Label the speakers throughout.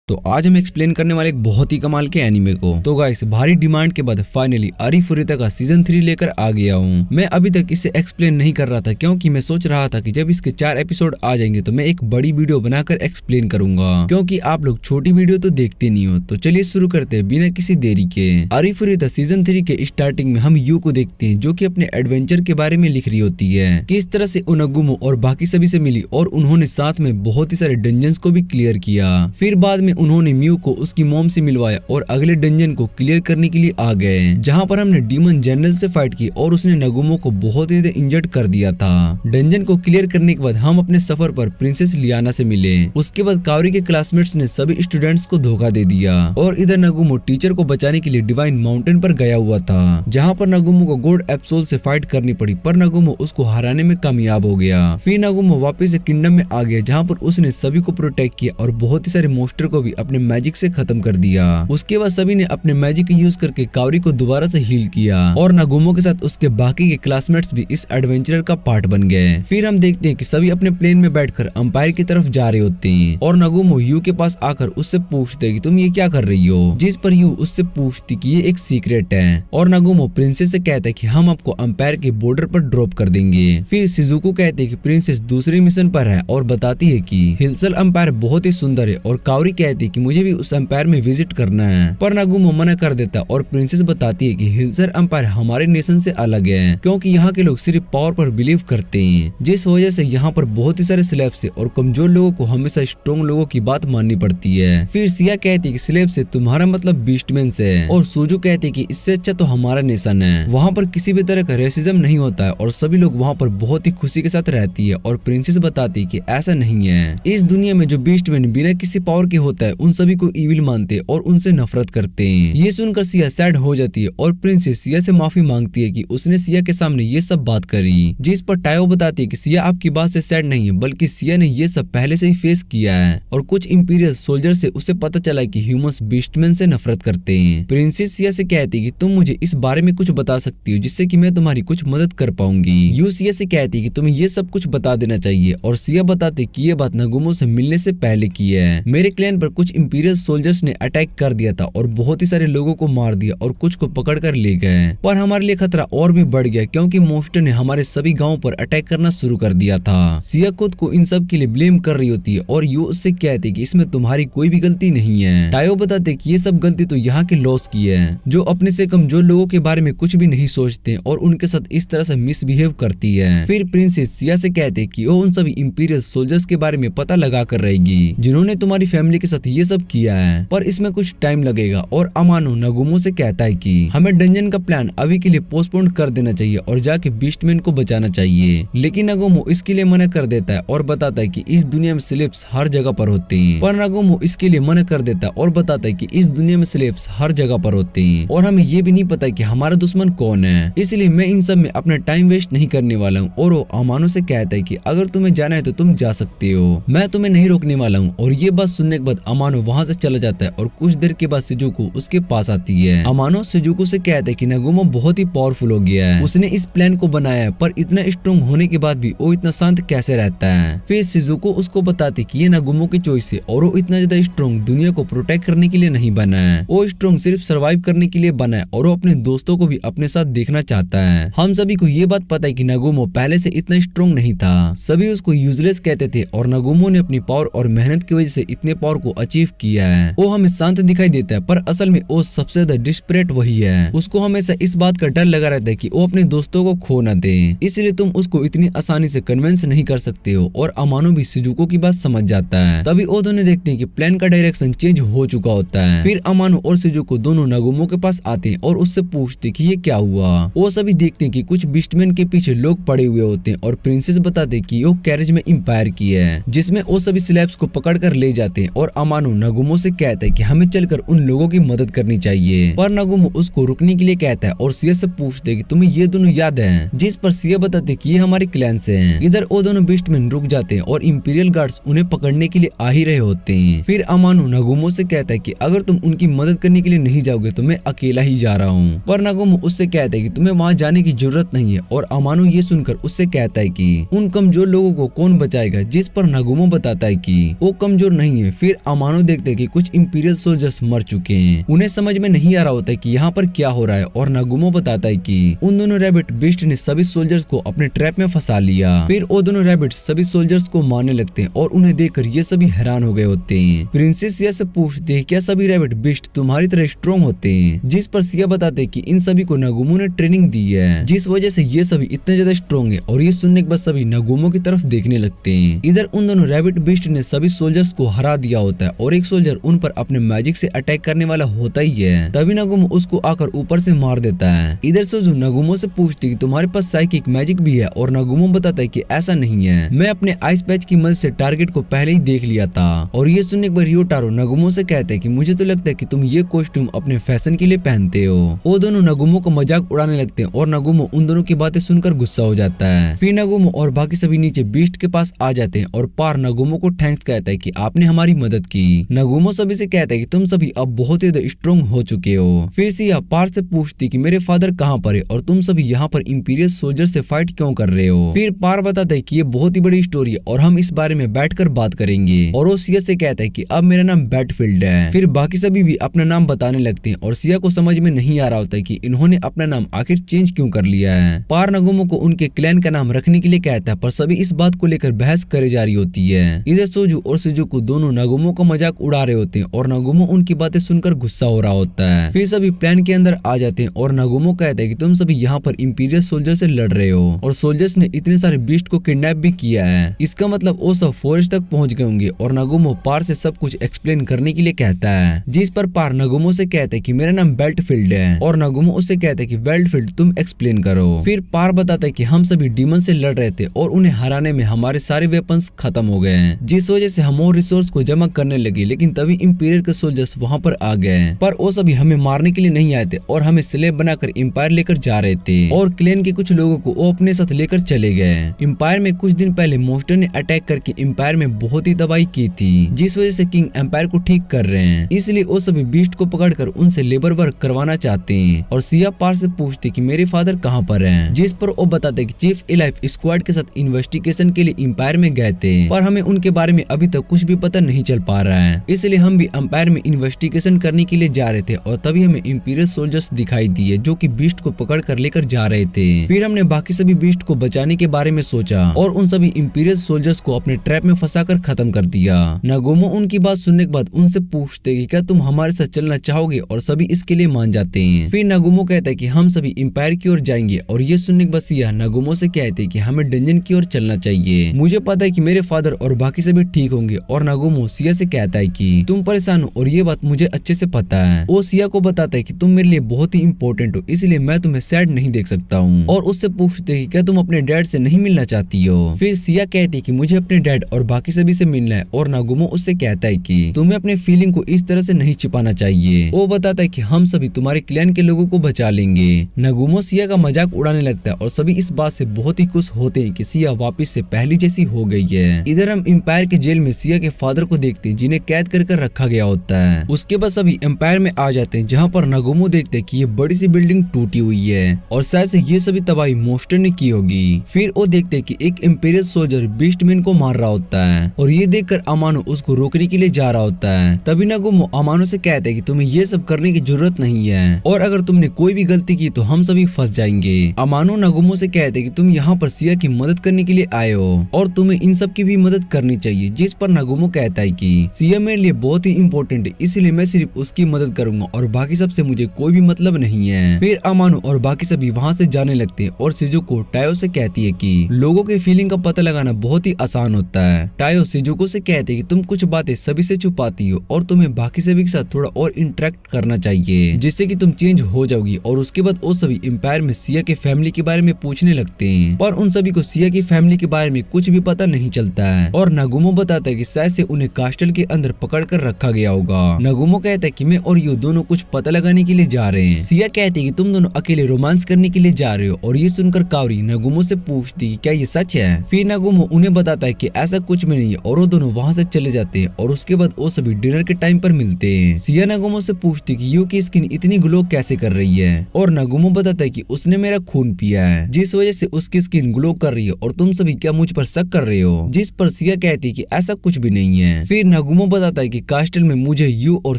Speaker 1: तो आज हम एक्सप्लेन करने वाले एक बहुत ही कमाल के एनीमे को। तो गाइस, भारी डिमांड के बाद फाइनली आरीफुरुता का सीजन 3 लेकर आ गया हूँ। मैं अभी तक इसे एक्सप्लेन नहीं कर रहा था क्योंकि मैं सोच रहा था कि जब इसके 4 एपिसोड आ जाएंगे तो मैं एक बड़ी वीडियो बनाकर एक्सप्लेन करूंगा, क्योंकि आप लोग छोटी वीडियो तो देखते नहीं हो। तो चलिए शुरू करते हैं बिना किसी देरी के। आरीफुरुता सीजन 3 के स्टार्टिंग में हम यू को देखते हैं, जो कि अपने एडवेंचर के बारे में लिख रही होती है, किस तरह से ओनागुमो और बाकी सभी से मिली और उन्होंने साथ में बहुत ही सारे डंजन्स को भी क्लियर किया। फिर बाद में उन्होंने म्यू को उसकी मॉम से मिलवाया और अगले डंजन को क्लियर करने के लिए आ गए, जहाँ पर हमने डीमन जनरल से फाइट की और उसने नगुमो को बहुत ही इंजर्ड कर दिया था। डंजन को क्लियर करने के बाद हम अपने सफर पर प्रिंसेस लियाना से मिले। उसके बाद कावरी के क्लासमेट्स ने सभी स्टूडेंट्स को धोखा दे दिया और इधर नगुमो टीचर को बचाने के लिए डिवाइन माउंटेन पर गया हुआ था, जहाँ पर नगुमो को गॉड एप्सोल से फाइट करनी पड़ी, पर नगुमो उसको हराने में कामयाब हो गया। फिर नगुमो वापस से किंगडम में आ गया, जहाँ पर उसने सभी को प्रोटेक्ट किया और बहुत ही सारे मोस्टर को भी अपने मैजिक से खत्म कर दिया। उसके बाद सभी ने अपने मैजिक यूज करके कावरी को दोबारा से हील किया और नगुमो के साथ उसके बाकी के क्लासमेट्स भी इस एडवेंचर का पार्ट बन गए। फिर हम देखते हैं कि सभी अपने प्लेन में बैठकर अंपायर की तरफ जा रहे होते हैं और नगुमो यू के पास आकर उससे पूछते कि तुम ये क्या कर रही हो, जिस पर यू उससे पूछती कि ये एक सीक्रेट है और नगुमो प्रिंसेस से कहता है कि हम आपको अंपायर के बॉर्डर पर ड्रॉप कर देंगे। फिर शिजुको कहते हैं कि प्रिंसेस दूसरे मिशन पर है और बताती है कि हिल्सल अंपायर बहुत ही सुंदर है और कावरी कहती है कि मुझे भी उस अंपायर में विजिट करना है, पर नगुमो मना कर देता और प्रिंसेस बताती है कि हिल्सर अंपायर हमारे नेशन से अलग है, क्योंकि यहाँ के लोग सिर्फ पावर पर बिलीव करते हैं, जिस वजह से यहाँ पर बहुत ही सारे स्लेव्स है और कमजोर लोगों को हमेशा स्ट्रॉन्ग लोगों की बात माननी पड़ती है। फिर सिया कहती है कि स्लेव से तुम्हारा मतलब बीस्टमैन से है और सूजू कहती है कि इससे अच्छा तो हमारा नेशन है, वहाँ पर किसी भी तरह का रेसिज्म नहीं होता है और सभी लोग वहाँ पर बहुत ही खुशी के साथ रहती है। और प्रिंसेस बताती है कि ऐसा नहीं है, इस दुनिया में जो बीस्टमैन बिना किसी पावर के होता है उन सभी को इविल मानते और उनसे नफरत करते हैं। ये सुनकर सिया सैड हो जाती है और प्रिंसेस सिया से माफी मांगती है कि उसने सिया के सामने ये सब बात करी, जिस पर टायो बताती है कि सिया आपकी बात से सैड नहीं है, बल्कि सिया ने ये सब पहले से ही फेस किया है और कुछ इंपीरियल सोल्जर से उसे पता चला कि ह्यूमंस बीस्टमैन से नफरत करते हैं। प्रिंसेस सिया से कहती है कि तुम मुझे इस बारे में कुछ बता सकती हो जिससे कि मैं तुम्हारी कुछ मदद कर पाऊंगी। यू सिया से कहती है कि तुम्हें ये सब कुछ बता देना चाहिए और सिया बताते कि ये बात नगुमो से मिलने से पहले की है। मेरे क्लैन पर कुछ इंपीरियल सोल्जर्स ने अटैक कर दिया था और बहुत ही सारे लोगों को मार दिया और कुछ को पकड़ कर ले गए, पर हमारे लिए खतरा और भी बढ़ गया क्योंकि मोस्टर ने हमारे सभी गांवों पर अटैक करना शुरू कर दिया था। सिया खुद को इन सब के लिए ब्लेम कर रही होती है और यू उससे कहते कि इसमें तुम्हारी कोई भी गलती नहीं है। टायो बताते कि ये सब गलती तो यहाँ के लॉस की है, जो अपने से कमजोर लोगों के बारे में कुछ भी नहीं सोचते और उनके साथ इस तरह से मिसबिहेव करती है। फिर प्रिंसेस सिया से कहते कि वो उन सभी इंपीरियल सोल्जर्स के बारे में पता लगा कर रहेगी जिन्होंने तुम्हारी फैमिली के साथ ये सब किया है, पर इसमें कुछ टाइम लगेगा। और अमानो नगुमो से कहता है कि हमें डंजन का प्लान अभी के लिए पोस्टपोन कर देना चाहिए और जाके बीस्टमैन को बचाना चाहिए, लेकिन नगुमो इसके लिए मना कर देता है और बताता है कि इस दुनिया में स्लेव्स हर जगह पर होते हैं। पर नगुमो इसके लिए मना कर देता है और बताता है कि इस दुनिया में स्लेव्स हर जगह पर होते हैं और हमें ये भी नहीं पता कि हमारा दुश्मन कौन है, इसलिए मैं इन सब में अपना टाइम वेस्ट नहीं करने वाला हूँ। और वो अमानो से कहता है कि अगर तुम्हें जाना है तो तुम जा सकते हो, मैं तुम्हें नहीं रोकने वाला हूँ। और ये बात सुनने के बाद अमानो वहाँ से चला जाता है और कुछ देर के बाद शिजुको उसके पास आती है। अमानो शिजुको से कहता है कि नगुमो बहुत ही पावरफुल हो गया है, उसने इस प्लान को बनाया है, पर इतना स्ट्रॉन्ग होने के बाद भी वो इतना शांत कैसे रहता है। फिर शिजुको उसको बताती कि ये नगुमो की चॉइस है और वो इतना ज्यादा स्ट्रॉन्ग दुनिया को प्रोटेक्ट करने के लिए नहीं बना है, वो स्ट्रॉन्ग सिर्फ सर्वाइव करने के लिए बना है और वो अपने दोस्तों को भी अपने साथ देखना चाहता है। हम सभी को ये बात पता है कि नगुमो पहले से इतना स्ट्रॉन्ग नहीं था, सभी उसको यूजलेस कहते थे और नगुमो ने अपनी पावर और मेहनत की वजह से इतने पावर को अचीव किया है। वो हमें शांत दिखाई देता है, पर असल में वो सबसे ज्यादा डिस्परेट वही है। उसको हमेशा इस बात का डर लगा रहता है कि वो अपने दोस्तों को खो न दे, इसलिए तुम उसको इतनी आसानी से कन्विंस नहीं कर सकते हो। और अमानो भी शिजुको की बात समझ जाता है। तभी वो दोनों देखते हैं कि प्लान का डायरेक्शन चेंज हो चुका होता है। फिर अमानो और शिजुको दोनों नगुमो के पास आते हैं और उससे पूछते कि ये क्या हुआ। वो सभी देखते हैं कि कुछ बीस्टमैन के पीछे लोग पड़े हुए होते हैं और प्रिंसेस बताते कि वो कैरेज में इंपायर की है, जिसमें वो सभी स्लेव्स को पकड़ कर ले जाते हैं। और अमानो नगुमो से कहता है कि हमें चलकर उन लोगों की मदद करनी चाहिए, पर नगुमो उसको रुकने के लिए कहता है और सिया से पूछते कि तुम्हें ये दोनों याद है, जिस पर सिया बताते कि ये हमारे क्लैन से हैं। इधर वो दोनों बीस्टमैन रुक जाते हैं और इंपीरियल गार्ड्स उन्हें पकड़ने के लिए आ ही रहे होते हैं। फिर अमानो नगुमो से कहता है कि अगर तुम उनकी मदद करने के लिए नहीं जाओगे तो मैं अकेला ही जा रहा हूँ, पर नगुमो उससे कहता है कि तुम्हें वहाँ जाने की जरूरत नहीं है। और अमानो ये सुनकर उससे कहता है कि उन कमजोर लोगों को कौन बचाएगा, जिस पर नगुमो बताता है कि वो कमजोर नहीं है। फिर अमानो देखते हैं कि कुछ इंपीरियल सोल्जर्स मर चुके हैं। उन्हें समझ में नहीं आ रहा होता है कि यहाँ पर क्या हो रहा है और नागुमो बताता है कि उन दोनों रैबिट बीस्ट ने सभी सोल्जर्स को अपने ट्रैप में फंसा लिया। फिर वो दोनों रैबिट सभी सोल्जर्स को मारने लगते हैं और उन्हें देखकर ये सभी हैरान हो गए होते हैं। प्रिंसेस सिया से पूछते हैं क्या सभी रैबिट बीस्ट तुम्हारी तरह स्ट्रॉन्ग होते हैं, जिस पर सिया बताते हैं कि इन सभी को नागुमो ने ट्रेनिंग दी है, जिस वजह से ये सभी इतने ज्यादा स्ट्रॉन्ग है। और ये सुनने के बाद सभी नागुमो की तरफ देखने लगते हैं। इधर उन दोनों रैबिट बीस्ट ने सभी सोल्जर्स को हरा दिया होता है और एक सोल्जर उन पर अपने मैजिक से अटैक करने वाला होता ही है। तभी नागुमो उसको आकर ऊपर से मार देता है। इधर सोजू नागुमो से पूछती है कि तुम्हारे पास साइकिक मैजिक भी है और नागुमो बताता है कि ऐसा नहीं है, मैं अपने आइस पैच की मदद से टारगेट को पहले ही देख लिया था। और ये सुनने के बाद रियोटारो नागुमो से कहते हैं कि मुझे तो लगता है कि तुम ये कॉस्ट्यूम अपने फैशन के लिए पहनते हो। वो दोनों नागुमो को मजाक उड़ाने लगते हैं और नागुमो उन दोनों की बातें सुनकर गुस्सा हो जाता है। फिर नागुमो और बाकी सभी नीचे बीस्ट के पास आ जाते हैं और पार नागुमो को थैंक्स कहता है कि आपने हमारी मदद की। नागुमो सभी से कहता है कि तुम सभी अब बहुत ही स्ट्रॉन्ग हो चुके हो। फिर सिया पार से पूछती कि मेरे फादर कहाँ पर है और तुम सभी यहाँ पर इंपीरियल सोल्जर से फाइट क्यों कर रहे हो। फिर पार बताता है कि ये बहुत ही बड़ी स्टोरी है और हम इस बारे में बैठकर बात करेंगे। और वो सिया से कहता है कि अब मेरा नाम बैटफील्ड है। फिर बाकी सभी भी अपना नाम बताने लगते हैं और सिया को समझ में नहीं आ रहा होता है कि इन्होंने अपना नाम आखिर चेंज क्यों कर लिया है। पार नागुमो को उनके क्लैन का नाम रखने के लिए कहता है पर सभी इस बात को लेकर बहस करे जा रही होती है। इधर सोजू और शिजुको दोनों नागुमो का मजाक उड़ा रहे होते हैं और नागुमो उनकी बातें सुनकर गुस्सा हो रहा होता है। फिर सभी प्लान के अंदर आ जाते हैं और नागुमो कहता है कि तुम सभी यहाँ पर इंपीरियल सोल्जर से लड़ रहे हो और सोल्जर्स ने इतने सारे बीस्ट को किडनैप भी किया है, इसका मतलब वो सब फॉरेस्ट तक पहुँच गए होंगे। और नागुमो पार से सब कुछ एक्सप्लेन करने के लिए कहता है, जिस पर पार नागुमो से कहता है कि मेरा नाम बेल्टफील्ड है और नागुमो उससे कहता है कि बेल्टफील्ड तुम एक्सप्लेन करो। फिर पार बताता है कि हम सभी डीमन से लड़ रहे थे और उन्हें हराने में हमारे सारे वेपन्स खत्म हो गए हैं, जिस वजह से हम और रिसोर्स को जमा करने लगे। लेकिन तभी इंपीरियल के सोल्जर्स वहाँ पर आ गए, पर वो सभी हमें मारने के लिए नहीं आए थे और हमें स्लेव बनाकर एम्पायर लेकर जा रहे थे। और क्लैन के कुछ लोगों को वो अपने साथ लेकर चले गए। एम्पायर में कुछ दिन पहले मोस्टर ने अटैक करके एम्पायर में बहुत ही तबाही की थी, जिस वजह से किंग एम्पायर को ठीक कर रहे हैं। इसलिए वो सभी बीस्ट को पकड़कर उनसे लेबर वर्क करवाना चाहते हैं। और सिया पार से पूछते कि मेरे फादर कहाँ पर हैं, जिस पर वो बताते कि चीफ एलाइफ स्क्वाड के साथ इन्वेस्टिगेशन के लिए एम्पायर में गए थे, पर हमें उनके बारे में अभी तक कुछ भी पता नहीं चल पा रहा है। इसलिए हम भी एम्पायर में इन्वेस्टिगेशन करने के लिए जा रहे थे और तभी हमें इंपीरियल सोल्जर्स दिखाई दिए जो कि बीस्ट को पकड़ कर लेकर जा रहे थे। फिर हमने बाकी सभी बीस्ट को बचाने के बारे में सोचा और उन सभी इंपीरियल सोल्जर्स को अपने ट्रैप में फंसाकर खत्म कर दिया। नागुमो उनकी बात सुनने के बाद उनसे पूछते कि क्या तुम हमारे साथ चलना चाहोगे, और सभी इसके लिए मान जाते हैं। फिर नागुमो कहता है कि हम सभी एम्पायर की ओर जाएंगे और ये सुनने के बाद सिया नागुमो से कहते हैं कि हमें डंजन की ओर चलना चाहिए, मुझे पता है कि मेरे फादर और बाकी सभी ठीक होंगे। और नागुमो सिया से कहता है कि तुम परेशान हो और ये बात मुझे अच्छे से पता है। वो सिया को बताता है कि तुम मेरे लिए बहुत ही इम्पोर्टेंट हो, इसलिए मैं तुम्हें सैड नहीं देख सकता हूँ। और उससे पूछते हैं कि क्या तुम अपने डैड से नहीं मिलना चाहती हो। फिर सिया कहती है कि मुझे अपने डैड और बाकी सभी से मिलना है। और नागुमो उससे कहता है कि तुम्हें अपने फीलिंग को इस तरह से नहीं छिपाना चाहिए। वो बताता है कि हम सभी तुम्हारे क्लैन के लोगों को बचा लेंगे। नागुमो सिया का मजाक उड़ाने लगता है और सभी इस बात से बहुत ही खुश होते हैं कि सिया वापस से पहली जैसी हो गई है। इधर हम एम्पायर के जेल में सिया के फादर को देखते हैं जिन्हें कैद कर रखा गया होता है। उसके बाद सभी एम्पायर में आ जाते हैं जहाँ पर नागुमो देखते हैं कि ये बड़ी सी बिल्डिंग टूटी हुई है और शायद से ये सभी तबाही मोस्टर ने की होगी। फिर वो देखते हैं कि एक इंपीरियल सोल्जर बीस्टमैन को मार रहा होता है और ये देखकर अमानो उसको रोकने के लिए जा रहा होता है। तभी नागुमो अमानो से कहते हैं कि तुम्हें ये सब करने की जरूरत नहीं है और अगर तुमने कोई भी गलती की तो हम सभी फंस जाएंगे। अमानो नागुमो से कहते हैं कि तुम यहाँ पर सिया की मदद करने के लिए आए हो और तुम्हें इन सब की भी मदद करनी चाहिए। जिस पर नागुमो कहता है कि सिया मेरे लिए बहुत ही इम्पोर्टेंट है, इसलिए मैं सिर्फ उसकी मदद करूंगा और बाकी सबसे मुझे कोई भी मतलब नहीं है। फिर अमानो और बाकी सभी वहाँ से जाने लगते हैं और शिजुको टायो से कहती है कि लोगों के फीलिंग का पता लगाना बहुत ही आसान होता है। टायो शिजुको से कहते हैं कि तुम कुछ बातें सभी से छुपाती हो और तुम्हें बाकी सभी के साथ थोड़ा और इंटरेक्ट करना चाहिए जिससे कि तुम चेंज हो जाओगी। और उसके बाद वो सभी एम्पायर में सिया के फैमिली के बारे में पूछने लगते हैं, पर उन सभी को सिया की फैमिली के बारे में कुछ भी पता नहीं चलता है। और नागुमो बताता है कि शायद से उन्हें कास्टल के अंदर पकड़ कर रखा गया होगा। नागुमो कहता है कि मैं और यू दोनों कुछ पता लगाने के लिए जा रहे हैं। सिया कहती है कि तुम दोनों अकेले रोमांस करने के लिए जा रहे हो और ये सुनकर कावरी नागुमो से पूछती है क्या ये सच है। फिर नागुमो उन्हें बताता है कि ऐसा कुछ भी नहीं है और वो दोनों वहाँ से चले जाते हैं। और उसके बाद वो सभी डिनर के टाइम पर मिलते हैं। सिया नागुमो से पूछती है कि यू की स्किन इतनी ग्लो कैसे कर रही है और नागुमो बताता है कि उसने मेरा खून पिया है जिस वजह से उसकी स्किन ग्लो कर रही है और तुम सभी क्या मुझ पर शक कर रहे हो। जिस पर सिया कहती है कि ऐसा कुछ भी नहीं है। फिर नागुमो बताता है कि कास्टल में मुझे यू और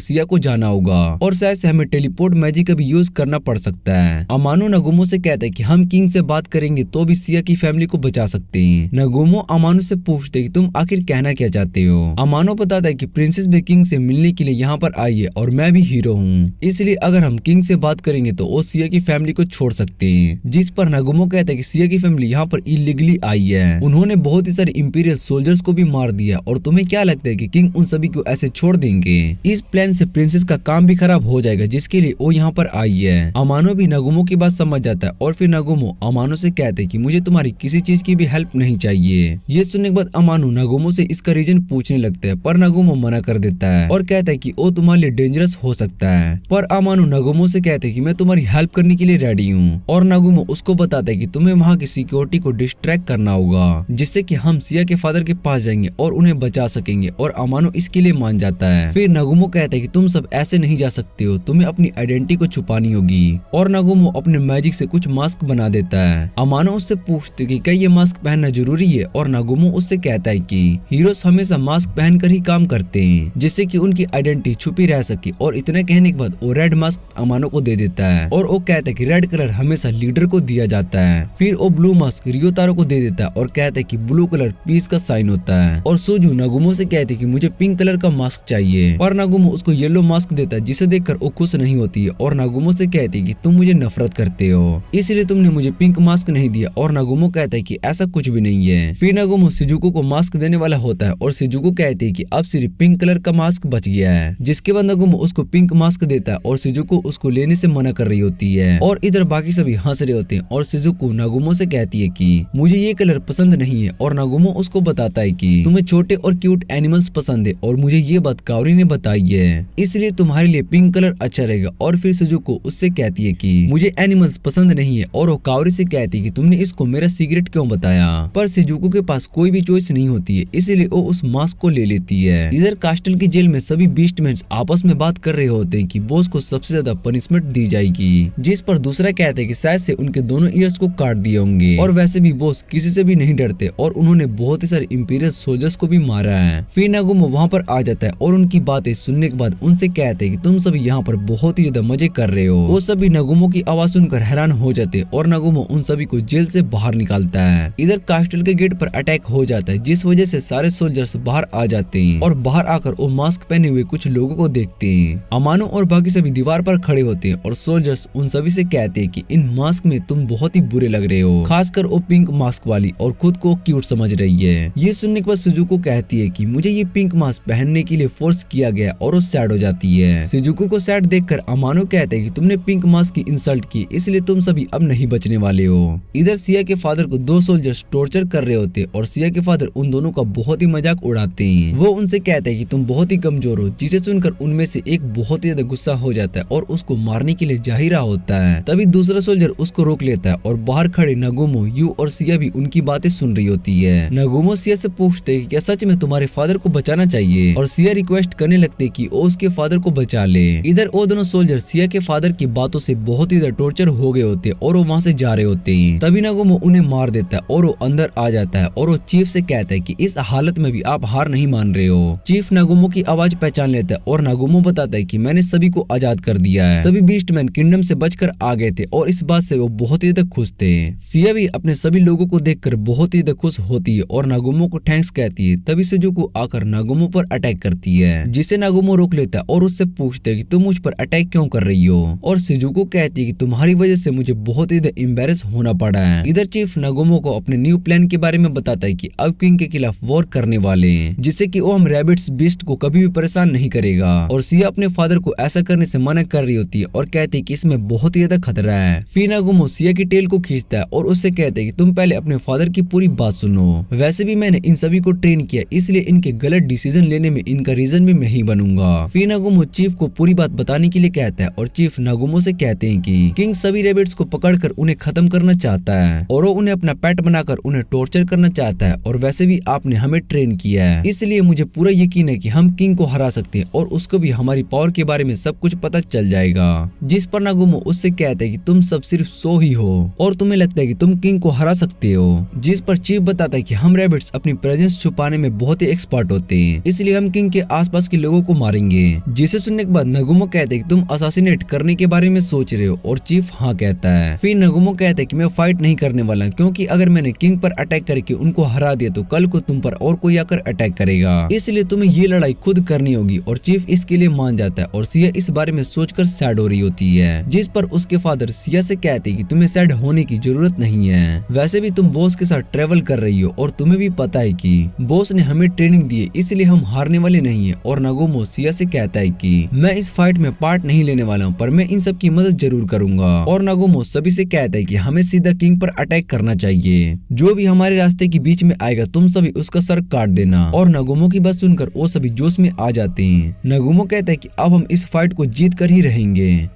Speaker 1: सिया को जाना होगा और शायद से हमें टेलीपोर्ट मैजिक का भी यूज करना पड़ सकता है। अमानो नागुमो से कहता है कि हम किंग से बात करेंगे तो भी सिया की फैमिली को बचा सकते हैं। नागुमो अमानो से पूछते कि तुम आखिर कहना क्या चाहते हो। अमानो बताता है कि प्रिंसेस भी किंग से मिलने के लिए यहाँ पर आई है और मैं भी हीरो हूँ, इसलिए अगर हम किंग से बात करेंगे तो वो सिया की फैमिली को छोड़ सकते हैं। जिस पर नागुमो कहता है कि सिया की फैमिली यहाँ पर इलीगली आई है, उन्होंने बहुत ही सारे इंपीरियल सोल्जर्स को भी मार दिया और तुम्हें क्या लगता है कि किंग उन सभी को ऐसे छोड़ देंगे? इस प्लान से प्रिंसेस का काम भी खराब हो जाएगा जिसके लिए वो यहाँ पर आई है। अमानो भी नागुमो की बात समझ जाता है और फिर नागुमो अमानो से कहते हैं कि मुझे तुम्हारी किसी चीज की भी हेल्प नहीं चाहिए। ये सुनने के बाद अमानो नागुमो से इसका रीजन पूछने लगता है पर नागुमो मना कर देता है और कहता है कि वो तुम्हारे लिए डेंजरस हो सकता है। पर अमानो नागुमो से कहते हैं कि मैं तुम्हारी हेल्प करने के लिए रेडी हूँ और नागुमो उसको बताता है कि तुम्हें वहाँ की सिक्योरिटी को डिस्ट्रैक्ट करना होगा जिससे कि हम सिया के फादर के पास जाएंगे और उन्हें बचा सकेंगे और अमानो इसके लिए मान जाता है। फिर नागुमो कहता है कि तुम सब ऐसे नहीं जा सकते हो, तुम्हें अपनी आइडेंटिटी को छुपानी होगी और नागुमो अपने मैजिक से कुछ मास्क बना देता है। अमानो उससे पूछती है कि क्या ये मास्क पहनना जरूरी है और नागुमो उससे कहता है कि हीरोज हमेशा मास्क पहनकर ही काम करते हैं जिससे कि उनकी आइडेंटिटी छुपी रह सके। और इतने कहने के बाद वो रेड मास्क अमानो को दे देता है और वो कहता है कि रेड कलर हमेशा लीडर को दिया जाता है। फिर वो ब्लू मास्क रियोतारो को दे देता है और कहता है कि ब्लू कलर पीस का साइन होता है। और सोजू नागुमो से कहती है कि मुझे पिंक कलर का मास्क चाहिए पर नागुमो उसको येलो मास्क देता है जिसे देखकर वो खुश नहीं होती है और नागुमो से कहती है कि तुम मुझे नफरत करते हो इसलिए तुमने मुझे पिंक मास्क नहीं दिया और नागुमो कहता है कि ऐसा कुछ भी नहीं है। फिर नागुमो शिजुको को मास्क देने वाला होता है और शिजुको कहती है कि अब सिर्फ पिंक कलर का मास्क बच गया है, जिसके बाद नागुमो उसको पिंक मास्क देता है और शिजुको उसको लेने से मना कर रही होती है। और इधर बाकी सभी हंस रहे होते हैं और शिजुको नागुमो से कहती है कि मुझे ये कलर पसंद नहीं है और नागुमो उसको बताता है कि तुम्हें छोटे और क्यूट एनिमल्स पसंद है और मुझे ये बात काओरी ने बताई है इसलिए तुम्हारे लिए पिंक कलर अच्छा रहेगा। और फिर शिजुको उससे कहती है कि मुझे एनिमल्स पसंद नहीं है और वो काओरी से कहती है कि तुमने इसको मेरा सीक्रेट क्यों बताया। पर शिजुको के पास कोई भी चॉइस नहीं होती है इसलिए वो उस मास्क को ले लेती है। इधर कास्टल की जेल में सभी बीस्टमैन आपस में बात कर रहे होते हैं कि बॉस को सबसे ज्यादा पनिशमेंट दी जाएगी, जिस पर दूसरा कहता है कि शायद से उनके दोनों ईयर्स को काट दिए होंगे। और वैसे भी बॉस किसी से भी नहीं डरते और उन्होंने बहुत ही सारे इंपीरियल सोल्जर्स को भी मारा है। फिर नागुमो वहाँ पर आ जाता है और उनकी बातें सुनने के बाद उनसे कहते हैं कि तुम सभी यहाँ पर बहुत ही ज्यादा मजे कर रहे हो। वो सभी नागुमो की आवाज सुनकर हैरान हो जाते और नागुमो उन सभी को जेल से बाहर निकालता है। इधर कास्टल के गेट पर अटैक हो जाता है जिस वजह से सारे सोल्जर्स बाहर आ जाते हैं और बाहर आकर वो मास्क पहने हुए कुछ लोगों को देखते हैं। अमानो और बाकी सभी दीवार पर खड़े होते हैं और सोल्जर्स उन सभी से कहते हैं कि इन मास्क में तुम बहुत ही बुरे लग रहे हो, खासकर वो पिंक मास्क वाली और खुद को क्यूट समझ रही है। ये सुनने के बाद शिजुको कहती है कि मुझे ये पिंक मास्क पहनने के लिए फोर्स किया गया और वो सैड हो जाती है। शिजुको को सैड देखकर अमानो कहते हैं कि तुमने पिंक मास्क की इंसल्ट की इसलिए तुम सभी अब नहीं बचने वाले हो। इधर सिया के फादर को दो सोल्जर्स टॉर्चर कर रहे होते और सिया के फादर उन दोनों का बहुत ही मजाक उड़ाते हैं। वो उनसे कहते हैं कि तुम बहुत ही कमजोर हो, जिसे सुनकर उनमें से एक बहुत ही ज्यादा गुस्सा हो जाता है और उसको मारने के लिए जा ही रहा होता है। तभी दूसरा सोल्जर उसको रोक लेता है और बाहर खड़े नागुमो, यू और सिया भी उनकी बातें सुन रही होती है। नागुमो सिया से पूछते हैं कि क्या सच में तुम्हारे फादर को बचाना चाहिए और सिया रिक्वेस्ट करने लगते कि वो उसके फादर को बचा ले। इधर वो दोनों सोल्जर सिया के फादर की बातों से बहुत ही ज्यादा टॉर्चर हो गए होते और वो वहाँ से जा रहे होते हैं। तभी नागुमो उन्हें मार देता है और वो अंदर आ जाता है और वो चीफ से कहता है कि इस हालत में भी आप हार नहीं मान रहे हो। चीफ नागुमो की आवाज पहचान लेता है और नागुमो बताता है कि मैंने सभी को आजाद कर दिया है। सभी बीस्टमैन किंगडम से बचकर आ गए थे और इस बात से वो बहुत ही ज्यादा खुश थे। सिया भी अपने सभी लोगों को देखकर बहुत ही ज्यादा खुश होती है और नागुमो को थैंक्स कहती है। तभी शिजुको आकर नागुमो पर अटैक करती है जिसे नागुमो रोक लेता है और उससे पूछते है कि तुम मुझ पर अटैक क्यों कर रही हो। और शिजुको कहती है कि तुम्हारी वजह से मुझे बहुत ही ज्यादा एम्बैरेस होना पड़ा है। इधर चीफ नागुमो को अपने न्यू प्लान के बारे में बताता है कि अब किंग के खिलाफ वॉर करने वाले हैं जिससे कि वो हम रैबिट्स बीस्ट को कभी भी परेशान नहीं करेगा। और सिया अपने फादर को ऐसा करने से मना कर रही होती है और कहती है कि इसमें बहुत ही ज्यादा खतरा है। फिर नागुमो सिया की टेल को खींचता है और उससे कहते हैं कि तुम पहले अपने फादर की पूरी बात सुनो, वैसे भी मैंने इन सभी को ट्रेन किया इसलिए इनके गलत डिसीजन लेने में इनका रीजन भी मैं ही बनूंगा। फिर नागुमो चीफ को पूरी बात बताने के लिए कहता है और चीफ नागुमो से कहते हैं कि किंग सभी रैबिट्स को पकड़कर उन्हें खत्म करना चाहता है और वो उन्हें अपना पेट बनाकर उन्हें टॉर्चर करना चाहता है और वैसे भी आपने हमें ट्रेन किया है इसलिए मुझे पूरा यकीन है कि हम किंग को हरा सकते हैं और उसको भी हमारी पावर के बारे में सब कुछ पता चल जाएगा। जिस पर नागुमो उससे कहता है कि तुम सब सिर्फ सो ही हो और तुम्हें लगता है कि तुम किंग को हरा सकते हो। जिस पर चीफ बताता है कि हम रैबिट्स अपनी प्रेजेंस छुपाने में बहुत ही एक्सपर्ट होते हैं इसलिए हम किंग के आसपास के लोगों को मारेंगे। जिसे सुनने के बाद नगुमो कहते हैं कि तुम असासिनेट करने के बारे में सोच रहे हो, और चीफ हाँ कहता है। फिर नगुमो कहता है कि मैं फाइट नहीं करने वाला, क्योंकि अगर मैंने किंग पर अटैक करके उनको हरा दिया तो कल को तुम पर और कोई आकर अटैक करेगा, इसलिए तुम्हें ये लड़ाई खुद करनी होगी। और चीफ इसके लिए मान जाता है और सिया इस बारे में सोचकर सैड हो रही होती है, जिस पर उसके फादर सिया से कहते हैं कि तुम्हें सैड होने की जरूरत नहीं है, वैसे भी तुम बॉस के साथ ट्रेवल कर रही हो और तुम्हें भी पता है कि बॉस ने हमें ट्रेनिंग दी है, इसलिए हम हारने वाले नहीं है। और नगुमो सिया से कहता है कि मैं इस फाइट में पार्ट नहीं लेने वाला हूँ, पर मैं इन सब की मदद जरूर करूंगा। और नगुमो सभी से कहता है कि हमें सीधा किंग पर अटैक करना चाहिए, जो भी हमारे रास्ते के बीच में आएगा तुम सभी उसका सर काट देना। और नगुमो की बात सुनकर वो सभी जोश में आ जाते हैं। नगुमो कहता है कि अब हम इस फाइट को जीत कर ही रहेंगे।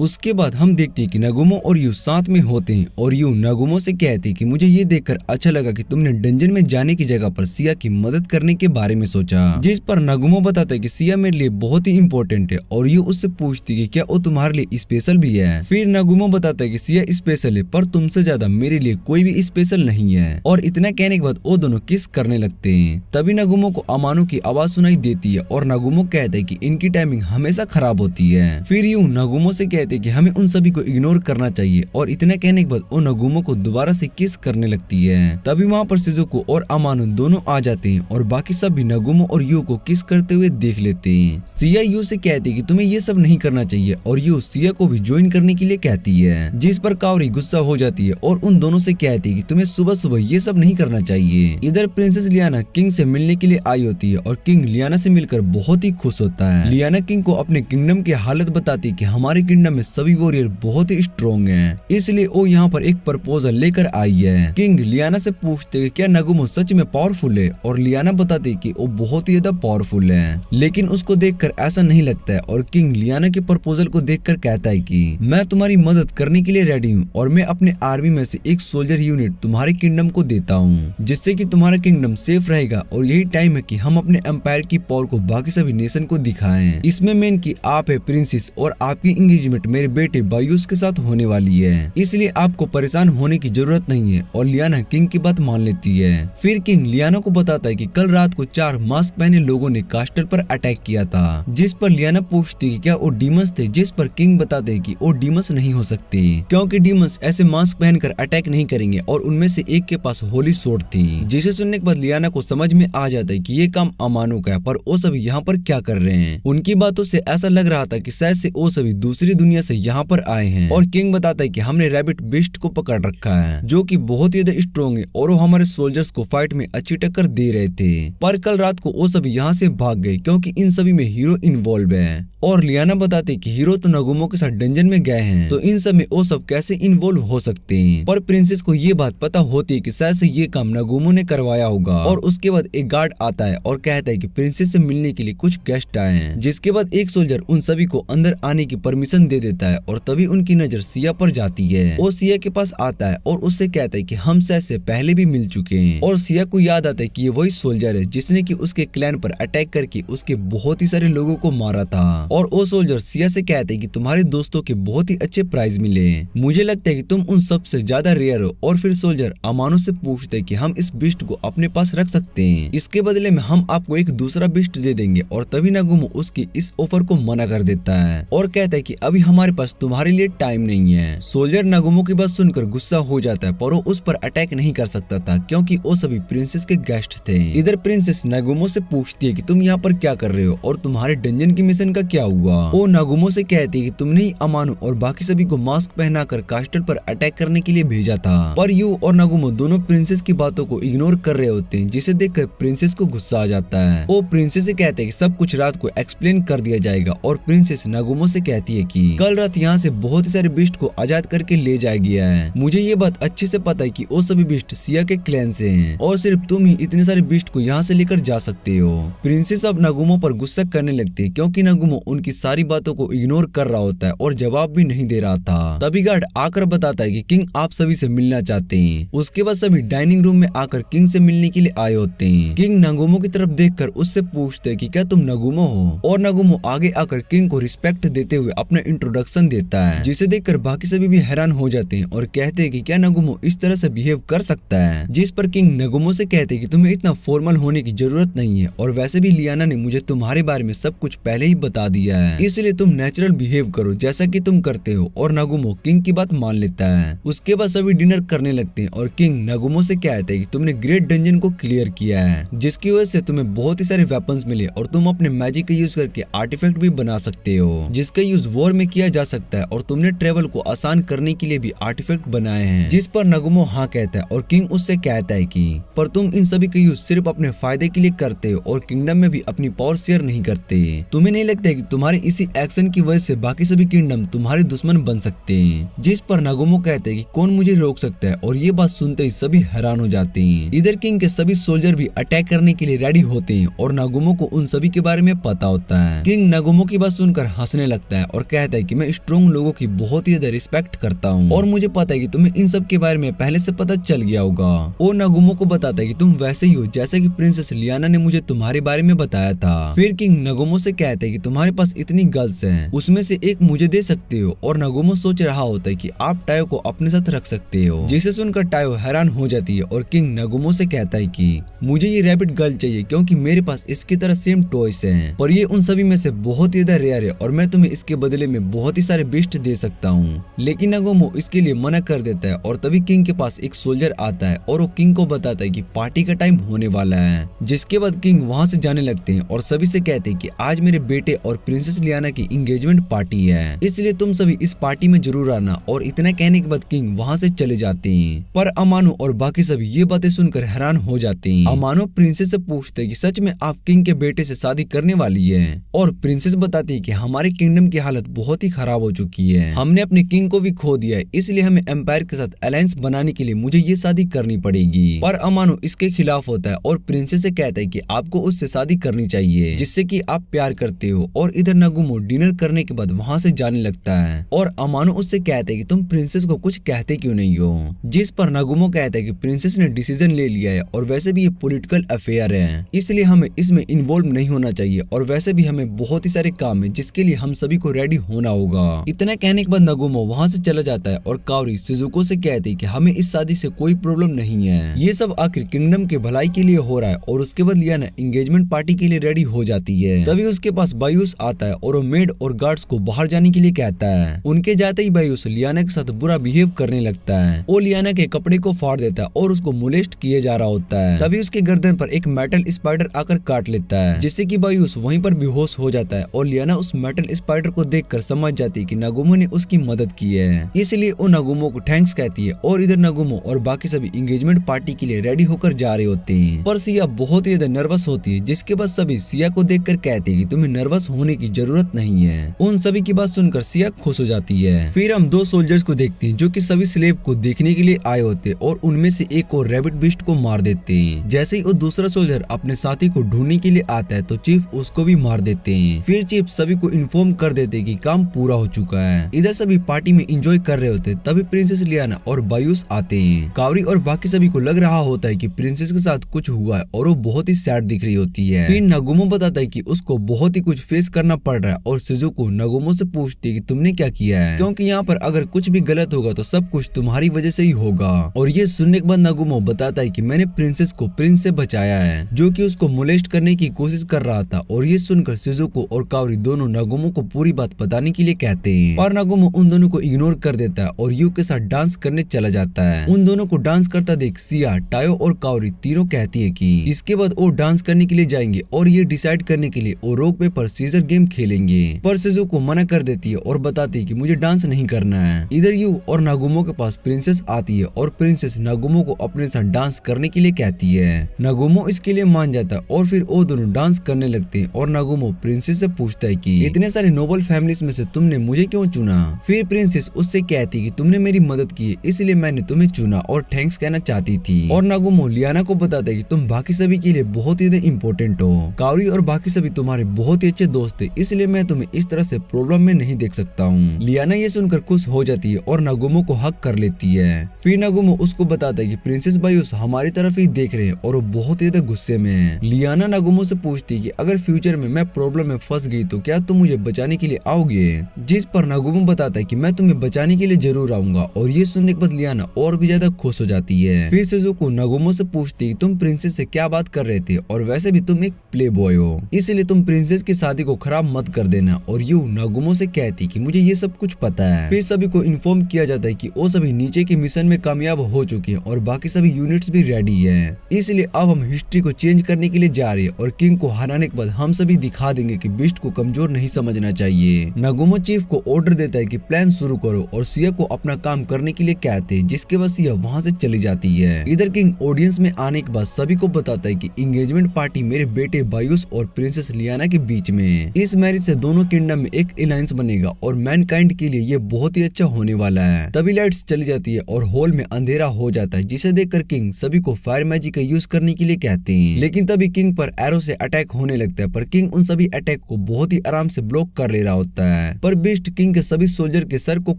Speaker 1: उसके बाद हम देखते हैं कि नगुमो और यू साथ में होते हैं और यू नगुमो से कहती है कि मुझे ये देखकर अच्छा लगा कि तुमने डंजन में जाने की जगह पर सिया की मदद करने के बारे में सोचा। जिस पर नगुमो बताता है कि सिया मेरे लिए बहुत ही इम्पोर्टेंट है और यू उससे पूछती है कि क्या वो तुम्हारे लिए स्पेशल भी है। फिर नगुमो बताता है कि सिया स्पेशल है, पर तुमसे ज्यादा मेरे लिए कोई भी स्पेशल नहीं है। और इतना कहने के बाद वो दोनों किस करने लगते हैं। तभी नगुमो को अमानो की आवाज सुनाई देती है और नगुमो कहता है कि इनकी टाइमिंग हमेशा खराब होती है। फिर यू नगुमो से कहते कि हमें उन सभी को इग्नोर करना चाहिए। और इतना कहने के बाद वो नगुमो को दोबारा से किस करने लगती है। तभी वहाँ पर शिजुको और अमानो दोनों आ जाते हैं और बाकी सभी नगुमो और यू को किस करते हुए देख लेते हैं। सिया यू से कहती है कि तुम्हें ये सब नहीं करना चाहिए और यू सिया को भी ज्वाइन करने के लिए कहती है, जिस पर कावरी गुस्सा हो जाती है और उन दोनों से कहती है कि तुम्हें सुबह सुबह ये सब नहीं करना चाहिए। इधर प्रिंसेस लियाना किंग से मिलने के लिए आई होती है और किंग लियाना से मिलकर बहुत ही खुश होता है। लियाना किंग को अपने किंगडम की हालत बताती है कि हमारे किंगडम में सभी वॉरियर बहुत ही स्ट्रॉन्ग हैं, इसलिए वो यहाँ पर एक प्रपोजल लेकर आई है। किंग लियाना से पूछते हैं क्या नगुमो सच में पावरफुल है, और लियाना बताती है कि वो बहुत ही ज्यादा पावरफुल है, लेकिन उसको देखकर ऐसा नहीं लगता है। और किंग लियाना के प्रपोजल को देखकर कहता है कि मैं तुम्हारी मदद करने के लिए रेडी हूँ और मैं अपने आर्मी में से एक सोल्जर यूनिट तुम्हारे किंगडम को देता हूँ, जिससे कि तुम्हारा किंगडम सेफ रहेगा। और यही टाइम है कि हम अपने एम्पायर की पावर को बाकी सभी नेशन को दिखाएं। इसमें मेन की आप है प्रिंसेस और आपकी एंगेजमेंट मेरे बेटे बायूस के साथ होने वाली है, इसलिए आपको परेशान होने की जरूरत नहीं है। और लियाना किंग की बात मान लेती है। फिर किंग लियाना को बताता है कि कल रात को 4 मास्क पहने लोगों ने कास्टल पर अटैक किया था, जिस पर लियाना पूछती है कि क्या वो डीमंस थे, जिस पर किंग बताते हैं कि वो डीमंस नहीं हो सकते, क्योंकि डीमंस ऐसे मास्क पहनकर अटैक नहीं करेंगे और उनमें से एक के पास होली सोर्ड थी। जिसे सुनने के बाद लियाना को समझ में आ जाता है कि ये काम अमानो का है, पर वो सभी यहाँ पर क्या कर रहे हैं। उनकी बातों से ऐसा लग रहा था कि शायद से वो सभी दूसरी दुनिया से यहाँ पर आए हैं। और किंग बताता है कि हमने रैबिट बिस्ट को पकड़ रखा है, जो कि बहुत ही ज्यादा स्ट्रॉन्ग है और वो हमारे सोल्जर्स को फाइट में अच्छी टक्कर दे रहे थे, पर कल रात को वो सभी यहाँ से भाग गए क्योंकि इन सभी में हीरो इन्वॉल्व है। और लियाना बताते कि हीरो तो नगुमो के साथ डंजन में गए हैं, तो इन सब में वो सब कैसे इन्वॉल्व हो सकते हैं। पर प्रिंसेस को ये बात पता होती है कि शायद से ये काम नगुमो ने करवाया होगा। और उसके बाद एक गार्ड आता है और कहता है कि प्रिंसेस से मिलने के लिए कुछ गेस्ट आए हैं। जिसके बाद एक सोल्जर उन सभी को अंदर आने की परमिशन दे देता है और तभी उनकी नजर सिया पर जाती है। वो सिया के पास आता है और उससे कहता है कि हम शायद से पहले भी मिल चुके हैं। और सिया को याद आता है कि ये वही सोल्जर है जिसने कि उसके क्लैन पर अटैक करके उसके बहुत ही सारे लोगों को मारा था। और वो सोल्जर सिया से कहते हैं कि तुम्हारे दोस्तों के बहुत ही अच्छे प्राइज मिले, मुझे लगता है कि तुम उन सब से ज्यादा रेयर हो। और फिर सोल्जर अमानो से पूछते हैं कि हम इस बिस्ट को अपने पास रख सकते हैं, इसके बदले में हम आपको एक दूसरा बिस्ट दे देंगे। और तभी नगुमो उसकी इस ऑफर को मना कर देता है और कहता है कि अभी हमारे पास तुम्हारे लिए टाइम नहीं है। सोल्जर नगुमो की बात सुनकर गुस्सा हो जाता है, पर वो उस पर अटैक नहीं कर सकता था क्योंकि वो सभी प्रिंसेस के गेस्ट थे। इधर प्रिंसेस नगुमो से पूछती है कि तुम यहाँ पर क्या कर रहे हो और तुम्हारे डंजन की मिशन का क्या हुआ। वो नगुमो से कहती है कि तुमने ही अमानो और बाकी सभी को मास्क पहनाकर कास्टल पर अटैक करने के लिए भेजा था। पर यू और नगुमो दोनों प्रिंसेस की बातों को इग्नोर कर रहे होते हैं, जिसे देखकर प्रिंसेस को गुस्सा आ जाता है। वो प्रिंसेस से कहते हैं कि सब कुछ रात को एक्सप्लेन कर दिया जाएगा। और प्रिंसेस नगुमो से कहती है कि कल रात यहाँ से बहुत सारे बिस्ट को आजाद करके ले जाया गया है। मुझे ये बात अच्छे से पता है कि वो सभी बिस्ट सिया के क्लैन से हैं और सिर्फ तुम ही इतने सारे बिस्ट को यहाँ से लेकर जा सकते हो। प्रिंसेस अब नगुमो पर गुस्सा करने लगती है क्योंकि नगुमो उनकी सारी बातों को इग्नोर कर रहा होता है और जवाब भी नहीं दे रहा था। तभी गार्ड आकर बताता है कि किंग आप सभी से मिलना चाहते हैं। उसके बाद सभी डाइनिंग रूम में आकर किंग से मिलने के लिए आए होते हैं। किंग नगुमो की तरफ देखकर उससे पूछते हैं कि क्या तुम नगुमो हो। और नगुमो आगे आकर किंग को रिस्पेक्ट देते हुए अपना इंट्रोडक्शन इंट्रोडक्शन देता है, जिसे देखकर बाकी सभी भी हैरान हो जाते हैं और कहते हैं कि क्या नगुमो इस तरह से बिहेव कर सकता है। जिस पर किंग नगुमो से कहते हैं कि तुम्हें इतना फॉर्मल होने की जरूरत नहीं है और वैसे भी लियाना ने मुझे तुम्हारे बारे में सब कुछ पहले ही बता दिया है, इसलिए तुम नेचुरल बिहेव करो जैसा कि तुम करते हो। और नगुमो किंग की बात मान लेता है। उसके बाद सभी डिनर करने लगते हैं और किंग नगुमो से कहते हैं कि तुमने ग्रेट डंजन को क्लियर किया है, जिसकी वजह से तुम्हें बहुत ही सारे वेपन्स मिले और तुम अपने मैजिक का यूज करके आर्टिफैक्ट भी बना सकते हो, जिसका यूज वॉर में किया जा सकता है। और तुमने ट्रेवल को आसान करने के लिए भी आर्टिफैक्ट बनाए हैं। जिस पर नगुमो हाँ कहता है और किंग उससे कहता है कि पर तुम इन सभी का यूज सिर्फ अपने फायदे के लिए करते हो और किंगडम में भी अपनी पावर शेयर नहीं करते। तुम्हें नहीं लगता है कि तुम्हारे इसी एक्शन की वजह से बाकी सभी किंगडम तुम्हारे दुश्मन बन सकते हैं। जिस पर नगुमो कहते हैं कि कौन मुझे रोक सकता है, और ये बात सुनते ही सभी हैरान हो जाते हैं। इधर किंग के सभी सोल्जर भी अटैक करने के लिए रेडी होते हैं और नगुमो को उन सभी के बारे में पता होता है। किंग नगुमो की बात सुनकर हंसने लगता है और कहता है कि मैं स्ट्रॉन्ग लोगों की बहुत ही ज्यादा रिस्पेक्ट करता हूँ और मुझे पता है कि तुम्हें इन सब के बारे में पहले से पता चल गया होगा। वो नगुमो को बताता है कि तुम वैसे ही हो जैसे कि प्रिंसेस लियाना ने मुझे तुम्हारे बारे में बताया था। फिर किंग नगुमो से कहते हैं कि तुम्हारे पास इतनी गर्ल्स हैं, उसमें से एक मुझे दे सकते हो। और नगुमो सोच रहा होता है कि आप टायो को अपने साथ रख सकते हो, जिसे सुनकर टायो हैरान हो जाती है और किंग नगुमो से कहता है कि मुझे ये रैबिट गर्ल चाहिए क्योंकि मेरे पास इसकी तरह सेम टॉयस हैं, पर ये उन सभी में से बहुत ही ज्यादा रेयर है और मैं तुम्हें इसके बदले में बहुत ही सारे बिस्ट दे सकता हूँ। लेकिन नगुमो इसके लिए मना कर देता है और तभी किंग के पास एक सोल्जर आता है और वो किंग को बताता है कि पार्टी का टाइम होने वाला है। जिसके बाद किंग वहाँ से जाने लगते हैं और सभी से कहते हैं कि आज मेरे बेटे और प्रिंसेस लियाना की एंगेजमेंट पार्टी है, इसलिए तुम सभी इस पार्टी में जरूर आना। और इतना कहने के बाद किंग वहाँ से चले जाते हैं। पर अमानो और बाकी सभी ये बातें सुनकर हैरान हो जाते हैं। अमानो प्रिंसेस से पूछते हैं कि सच में आप किंग के बेटे से शादी करने वाली है, और प्रिंसेस बताती है कि हमारे किंगडम की हालत बहुत ही खराब हो चुकी है, हमने अपने किंग को भी खो दिया है, इसलिए हमें एम्पायर के साथ अलायंस बनाने के लिए मुझे ये शादी करनी पड़ेगी। पर अमानो इसके खिलाफ होता है और प्रिंसेस से कहता है कि आपको उससे शादी करनी चाहिए जिससे कि आप प्यार करते हो। और इधर नगुमो डिनर करने के बाद वहाँ से जाने लगता है और अमानो उससे कहता है कि तुम प्रिंसेस को कुछ कहते क्यों नहीं हो। जिस पर नगुमो कहता है कि प्रिंसेस ने डिसीजन ले लिया है और वैसे भी ये पॉलिटिकल अफेयर है, इसलिए हमें इसमें इन्वॉल्व नहीं होना चाहिए, और वैसे भी हमें बहुत ही सारे काम है जिसके लिए हम सभी को रेडी होना होगा। इतना कहने के बाद नगुमो वहाँ से चला जाता है और काओरी शिजुको से कहती है कि हमें इस शादी से कोई प्रॉब्लम नहीं है, ये सब आखिर किंगडम के भलाई के लिए हो रहा है। और उसके बाद लियाना एंगेजमेंट पार्टी के लिए रेडी हो जाती है। तभी उसके पास बायूस आता है और वो मेड और गार्ड्स को बाहर जाने के लिए कहता है। उनके जाते ही बायूस लियाना के साथ बुरा बिहेव करने लगता है। वो लियाना के कपड़े को फाड़ देता है और उसको मोलेस्ट किए जा रहा होता है। तभी उसके गर्दन पर एक मेटल स्पाइडर आकर काट लेता है, जिससे कि बायूस वहीं पर बेहोश हो जाता है। और लियाना उस मेटल स्पाइडर को देखकर समझ जाती है कि नगुमो ने उसकी मदद की है, इसलिए वो नगुमो को थैंक्स कहती है। और इधर नगुमो और बाकी सभी एंगेजमेंट पार्टी के लिए रेडी होकर जा रहे होते हैं। पर सिया बहुत ही ज्यादा नर्वस होती है, जिसके बाद सभी सिया को देखकर कहते हैं कि तुम्हें नर्वस होने की जरूरत नहीं है। उन सभी की बात सुनकर सिया खुश हो जाती है। फिर हम दो सोल्जर्स को देखते हैं जो कि सभी स्लेव को देखने के लिए आए होते हैं और उनमें से एक को रैबिट बीस्ट को मार देते हैं। जैसे ही वो दूसरा सोल्जर अपने साथी को ढूंढने के लिए आता है तो चीफ उसको भी मार देते हैं। फिर चीफ सभी को इन्फॉर्म कर देते हैं कि काम पूरा हो चुका है। इधर सभी पार्टी में एंजॉय कर रहे होते, तभी प्रिंसेस लियाना और बायूस आते हैं। कावरी और बाकी सभी को लग रहा होता है कि प्रिंसेस के साथ कुछ हुआ है और वो बहुत ही सैड दिख रही होती है। फिर नगुमो बताता है कि उसको बहुत ही कुछ फेस करना पड़ रहा है और शिजुको नगुमो से पूछती है कि तुमने क्या किया है, क्योंकि यहाँ पर अगर कुछ भी गलत होगा तो सब कुछ तुम्हारी वजह से ही होगा। और ये सुनने के बाद नगुमो बताता है कि मैंने प्रिंसेस को प्रिंस से बचाया है जो कि उसको मोलेस्ट करने की कोशिश कर रहा था। और ये सुनकर शिजुको और कावरी दोनों नगुमो को पूरी बात बताने के लिए कहते हैं, पर नगुमो उन दोनों को इग्नोर कर देता है और यू के साथ डांस करने चला जाता है। उन दोनों को डांस करता देख सिया, टायो और कावरी तीनों कहती है कि इसके बाद वो डांस करने के लिए जाएंगे और ये डिसाइड करने के लिए वो रॉक पेपर सीजर गेम खेलेंगे। पर शिजुको मना कर देती है और बताती है कि मुझे डांस नहीं करना है। इधर यू और नगुमो के पास प्रिंसेस आती है और प्रिंसेस नगुमो को अपने साथ डांस करने के लिए कहती है। नगुमो इसके लिए मान जाता है और फिर वो दोनों डांस करने लगते हैं। और नगुमो प्रिंसेस से पूछता है कि इतने सारे नोबल फैमिलीज में से तुमने मुझे क्यों चुना। फिर प्रिंसेस उससे कहती है कि तुमने मेरी मदद की है इसलिए मैंने तुम्हें चुना और थैंक्स कहना चाहती थी। और नगुमो लियाना को बताता है कि तुम बाकी सभी के लिए बहुत ही इम्पोर्टेंट हो, कावरी और बाकी सभी तुम्हारे बहुत ही अच्छे दोस्त है, इसलिए मैं तुम्हें इस तरह से प्रॉब्लम में नहीं देख सकता हूँ। लियाना ये सुनकर खुश हो जाती है और नगुमो को हक कर लेती है। फिर नगुमो उसको बताता है कि प्रिंसेस बायूस हमारी तरफ ही देख रहे हैं और वो बहुत ही ज्यादा गुस्से में है। लियाना नगुमो से पूछती है कि अगर फ्यूचर में मैं प्रॉब्लम में फंस गई तो क्या तुम मुझे बचाने के लिए आओगे। जिस पर नागुमो बताता है कि मैं तुम्हें बचाने के लिए जरूर आऊंगा, और ये सुनने के बाद लियाना और भी ज्यादा खुश हो जाती है। फिर शिजुको नागुमो से पूछती है तुम प्रिंसेस से क्या बात कर रहे थे, और वैसे भी तुम एक प्ले बॉय हो, इसलिए तुम प्रिंसेस की शादी को खराब मत कर देना। और यू नागुमो से कहती कि मुझे ये सब कुछ पता है। फिर सभी को इन्फॉर्म किया जाता है कि वो सभी नीचे के मिशन में कामयाब हो चुके हैं और बाकी सभी यूनिट्स भी रेडी है, इसलिए अब हम हिस्ट्री को चेंज करने के लिए जा रहे हैं, और किंग को हराने के बाद हम सभी दिखा देंगे कि बीस्ट को कमजोर नहीं समझना चाहिए। नागुमो चीफ को ऑर्डर देता है कि प्लान शुरू करो, और सिया को अपना काम करने के लिए कहते हैं, जिसके बाद सिया वहाँ से चली जाती है। इधर किंग ऑडियंस में आने के बाद सभी को बताता है कि एंगेजमेंट पार्टी मेरे बेटे बायूस और प्रिंसेस लियाना के बीच में, इस मैरिज से दोनों किंगडम में एक अलायंस बनेगा और मैनकाइंड के लिए ये बहुत ही अच्छा होने वाला है। तभी लाइट्स चली जाती है और हॉल में अंधेरा हो जाता है, जिसे देखकर किंग सभी को फायर मैजिक का यूज करने के लिए कहते हैं। लेकिन तभी किंग पर एरो से अटैक होने लगता है, पर किंग उन सभी अटैक को बहुत ही आराम से ब्लॉक कर ले रहा होता है। पर बीस्ट किंग के सभी सोल्जर के सर को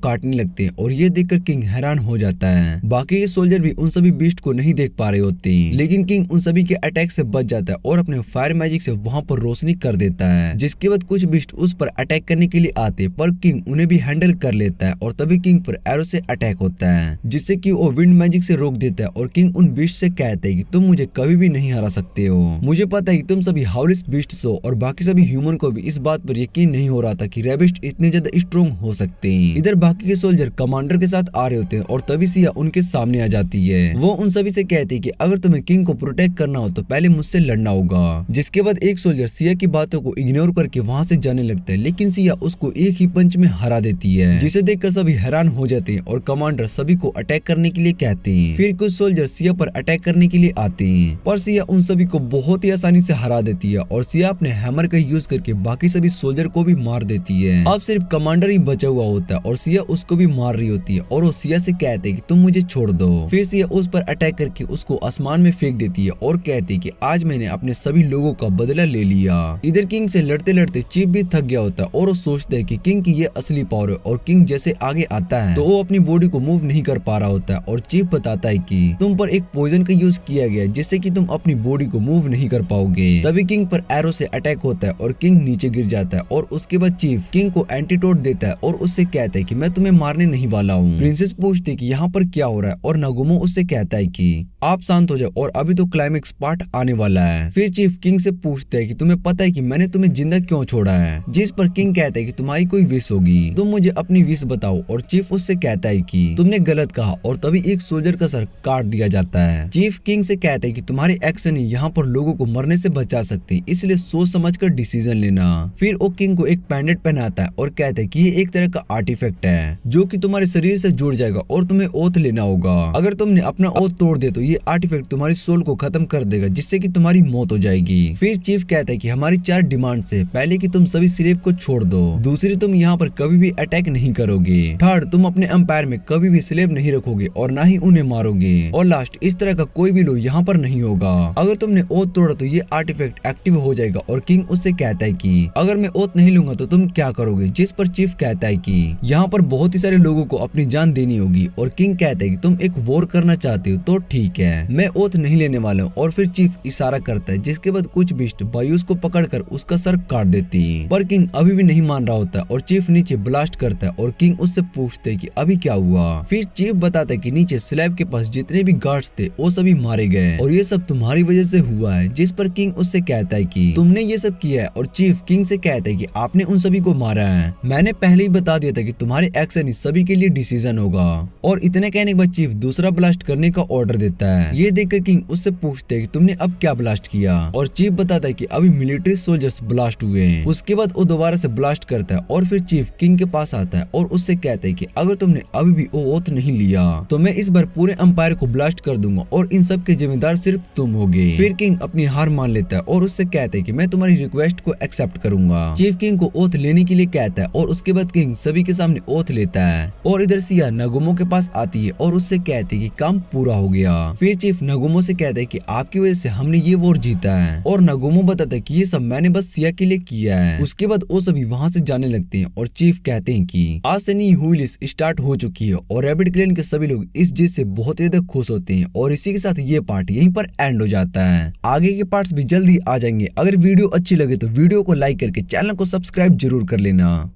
Speaker 1: काटने लगते हैं, और ये देखकर किंग हैरान हो जाता है। बाकी के सोल्जर भी उन सभी बीस्ट को नहीं देख पा रहे होते हैं, लेकिन किंग उन सभी के अटैक से बच जाता है और अपने फायर मैजिक से वहाँ पर रोशनी कर देता है। जिसके बाद कुछ बीस्ट उस पर अटैक करने के लिए आते, पर किंग उन्हें भी हैंडल कर लेता है, और तभी किंग पर एरो से अटैक होता है, जिससे कि वो विंड मैजिक से रोक देता है। और किंग उन बीस्ट से कहता है कि तुम मुझे कभी भी नहीं हरा सकते हो, मुझे पता है कि तुम सभी हाउलिस बीस्ट्स हो, और बाकी सभी ह्यूमन को भी इस बात पर यकीन नहीं हो रहा था कि रेबिस्ट इतने ज्यादा स्ट्रॉन्ग हो सकते हैं। इधर बाकी के सोल्जर कमांडर के साथ आ रहे होते हैं, और तभी सिया उनके सामने आ जाती है। वो उन सभी से कहती है कि अगर तुम्हें किंग को प्रोटेक्ट करना हो तो पहले मुझसे लड़ना होगा। जिसके बाद एक सोल्जर सिया की बातों को इग्नोर करके वहाँ से जाने लगता है, लेकिन सिया उसको एक ही पंच में हरा देती है, जिसे देखकर सभी हैरान हो जाते हैं, और कमांडर सभी को अटैक करने के लिए कहते हैं। फिर कुछ सोल्जर सिया पर अटैक करने के लिए आते हैं, पर सिया उन सभी को बहुत ही आसानी से हरा देती है, और सिया अपने हैमर का यूज करके बाकी सभी सोल्जर को भी मार देती है। अब सिर्फ कमांडर ही बचा हुआ होता है, और सिया उसको भी मार रही होती है, और वो सिया से कहते हैं कि तुम मुझे छोड़ दो। फिर सिया उस पर अटैक करके उसको आसमान में फेंक देती है, और कहती है कि आज मैंने अपने सभी लोगों का बदला ले लिया। इधर किंग से लड़ते लड़ते चीफ भी थक गया होता है, और वो सोचता है कि किंग की ये असली पावर है, और किंग जैसे आगे आता है तो वो अपनी बॉडी को मूव नहीं कर पा रहा होता है। और चीफ बताता है कि तुम पर एक पॉइजन का यूज किया गया जिससे कि तुम अपनी बॉडी को मूव नहीं कर पाओगे। तभी किंग पर एरो से अटैक होता है, और किंग नीचे गिर जाता है, और उसके बाद चीफ किंग को एंटीडोट देता है, और उससे कहता है कि मैं तुम्हें मारने नहीं वाला हूँ। प्रिंसेस पूछती है कि यहाँ पर क्या हो रहा है, और नागुमो उससे कहता है कि आप शांत हो जाओ, और अभी तो क्लाइमेक्स पार्ट आने वाला है। फिर चीफ किंग से पूछता है कि तुम्हें पता है कि मैंने तुम्हें जिंदा क्यों छोड़ा है, जिस पर किंग कहता है कि तुम्हारी कोई विश होगी, तुम मुझे अपनी विश बताओ। और चीफ उससे कहता है कि तुमने गलत कहा, और तभी एक सोल्जर का सर काट दिया जाता है। चीफ किंग से कहता है कि तुम्हारे एक्शन ही यहाँ पर लोगों को मरने से बचा सकते हैं, इसलिए सोच समझ कर डिसीजन लेना। फिर वो किंग को एक पैंडेट पहनाता है, और कहता है कि ये एक तरह का आर्टिफैक्ट है जो कि तुम्हारे शरीर से जुड़ जाएगा, और तुम्हें ओथ लेना होगा। अगर तुमने अपना ओथ तोड़ दे तो ये आर्टिफैक्ट तुम्हारी सोल को खत्म कर देगा, जिससे कि तुम्हारी मौत हो जाएगी। फिर चीफ कहता है कि हमारी 4 डिमांड्स है। पहले कि तुम सभी स्लेव को छोड़ दो, दूसरी तुम यहाँ पर कभी भी अटैक नहीं करोगे, थर्ड तुम अपने एम्पायर में कभी भी स्लेव नहीं रखोगे और ना ही उन्हें मारोगे, और लास्ट इस तरह का कोई भी लोग यहाँ पर नहीं होगा। अगर तुमने ओथ तोड़ा तो ये आर्टिफैक्ट एक्टिव हो जाएगा। और किंग उससे कहता है कि अगर मैं ओथ नहीं लूंगा तो तुम क्या करोगे, जिस पर चीफ कहता है कि यहाँ पर बहुत ही सारे लोगों को अपनी जान देनी होगी। और किंग कहता है कि तुम एक वॉर करना चाहते हो तो ठीक है, मैं ओथ नहीं लेने वाला हूँ। और फिर चीफ इशारा करता है, जिसके बाद कुछ बीस्ट बायूस को पकड़कर उसका सर काट देती है, पर किंग अभी भी नहीं मान रहा होता, और चीफ नीचे ब्लास्ट करता है, और किंग उससे पूछते है कि अभी क्या हुआ। फिर चीफ बताता है कि नीचे स्लैब के पास जितने भी गार्ड्स थे वो सभी मारे गए, और ये सब तुम्हारी वजह से हुआ है। जिस पर किंग उससे कहता है कि तुमने ये सब किया है। और चीफ किंग से कहता है कि आपने उन सभी को मारा है, मैंने पहले ही बता दिया था कि तुम्हारे एक्शन ही सभी के लिए डिसीजन होगा। और इतने कहने के बाद चीफ दूसरा ब्लास्ट करने का ऑर्डर देता है। ये देखकर किंग उससे पूछते है कि तुमने अब क्या ब्लास्ट किया, और चीफ बताता है कि अभी मिलिट्री सोल्जर्स ब्लास्ट हुए हैं। उसके बाद वो दोबारा से ब्लास्ट करता है, और फिर चीफ किंग के पास आता है और उससे कहता है कि अगर तुमने अभी भी वो ओथ नहीं लिया तो मैं इस बार पूरे एम्पायर को ब्लास्ट कर दूंगा, और इन सब के जिम्मेदार सिर्फ तुम होगे। फिर किंग अपनी हार मान लेता है, और उससे कहता है कि मैं तुम्हारी रिक्वेस्ट को एक्सेप्ट करूंगा। चीफ किंग को ओथ लेने के लिए कहता है, और उसके बाद किंग सभी के सामने ओथ लेता है। और इधर सिया नागुमो के पास आती है और उससे कहती है कि काम पूरा हो गया। फिर चीफ नागुमो से कहता है कि आपकी वजह से हमने ये वॉर जीता है, और नागुमो बताता है कि ये सब मैंने बस सिया के लिए किया है। उसके बाद वो सभी वहाँ से जाने लगते हैं, और चीफ कहते हैं कि आज से नई हुई लिस्ट स्टार्ट हो चुकी है, और रैबिट क्लैन के सभी लोग इस जीत से बहुत ज्यादा खुश होते हैं। और इसी के साथ ये पार्ट यहीं पर एंड हो जाता है। आगे के पार्ट्स भी जल्दी आ जाएंगे। अगर वीडियो अच्छी लगे तो वीडियो को लाइक करके चैनल को सब्सक्राइब जरूर कर लेना।